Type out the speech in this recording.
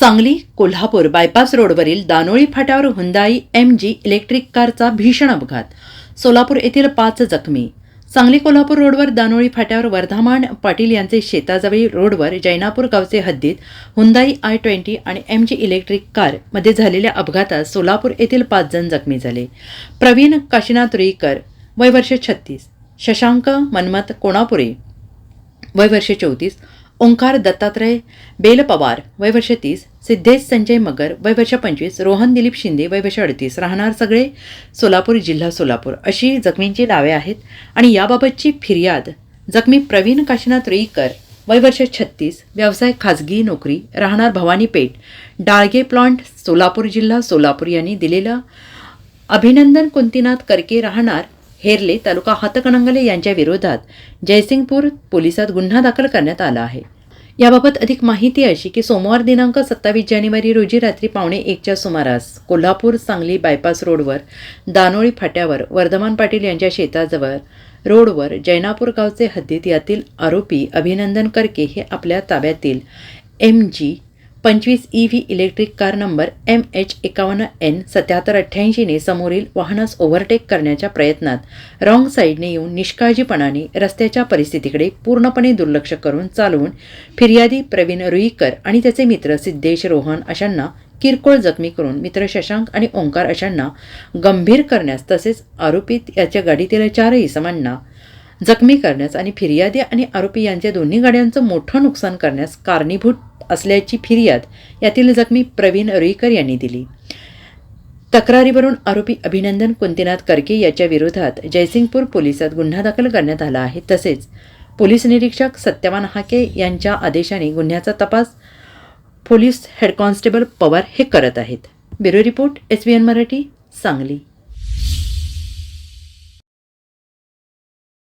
Sangli Kolhapur bypass रोडवरील Danoli फाट्यावर Hyundai MG electric कारचा भीषण अपघात. सोलापूर येथील 5 जखमी. सांगली कोल्हापूर रोडवर दानोळी फाट्यावर वर्धमान पाटील यांचे शेताजवळील रोडवर जैनापूर गावचे हद्दीत हुंदाई i20 आणि MG इलेक्ट्रिक कार मध्ये झालेल्या अपघातात सोलापूर येथील 5 जण जखमी झाले. प्रवीण काशीनाथ रुईकर वय वर्ष 36, शशांक मन्मथ कोणापुरे वय वर्ष 34, ओंकार दत्तात्रय बेलपवार वय वर्ष 30, सिद्धेश संजय मगर वय वर्ष 25, रोहन दिलीप शिंदे वय वर्ष 38, राहणार सगळे सोलापूर, जिल्हा सोलापूर अशी जखमींची नावे आहेत. आणि याबाबतची फिर्याद जखमी प्रवीण काशीनाथ रुईकर वय वर्ष 36, व्यवसाय खाजगी नोकरी, राहणार भवानीपेठ, डाळगे प्लांट, सोलापूर, जिल्हा सोलापूर यांनी दिलेला अभिनंदन कुंतीनाथ करके, राहणार हेरले, तालुका हातकणंगले यांच्या विरोधात जयसिंगपूर पोलिसात गुन्हा दाखल करण्यात आला आहे. याबाबत अधिक माहिती अशी की सोमवार दिनांक 27 जानेवारी रोजी रात्री 1:15च्या सुमारास कोल्हापूर सांगली बायपास रोडवर दानोळी फाट्यावर वर्धमान पाटील यांच्या शेताजवळ रोडवर जैनापूर गावचे हद्दीत यातील आरोपी अभिनंदन करके हे आपल्या ताब्यातील MG 25 EV electric car number MH51N 7788 ने समोरील वाहनास ओव्हरटेक करण्याच्या प्रयत्नात रॉंग साईडने येऊन निष्काळजीपणाने रस्त्याच्या परिस्थितीकडे पूर्णपणे दुर्लक्ष करून चालवून फिर्यादी प्रवीण रुईकर आणि त्याचे मित्र सिद्धेश, रोहन अशांना किरकोळ जखमी करून मित्र शशांक आणि ओंकार अशांना गंभीर करण्यास तसेच आरोपीत याच्या गाडीतील 4 इसमांना जखमी करण्यास आणि फिर्यादी आणि आरोपी यांच्या दोन्ही गाड्यांचं मोठं नुकसान करण्यास कारणीभूत असल्याची फिर्याद यातील जखमी प्रवीण रुईकर यांनी दिली. तक्रारीवरून आरोपी अभिनंदन कुंतीनाथ करके याच्या विरोधात जयसिंगपूर पोलिसात गुन्हा दाखल करण्यात आला आहे. तसेच पोलीस निरीक्षक सत्यवान हाके यांच्या आदेशाने गुन्ह्याचा तपास पोलीस हेड कॉन्स्टेबल पवार हे करत आहेत. Bureau report SVN Marathi, Sangli.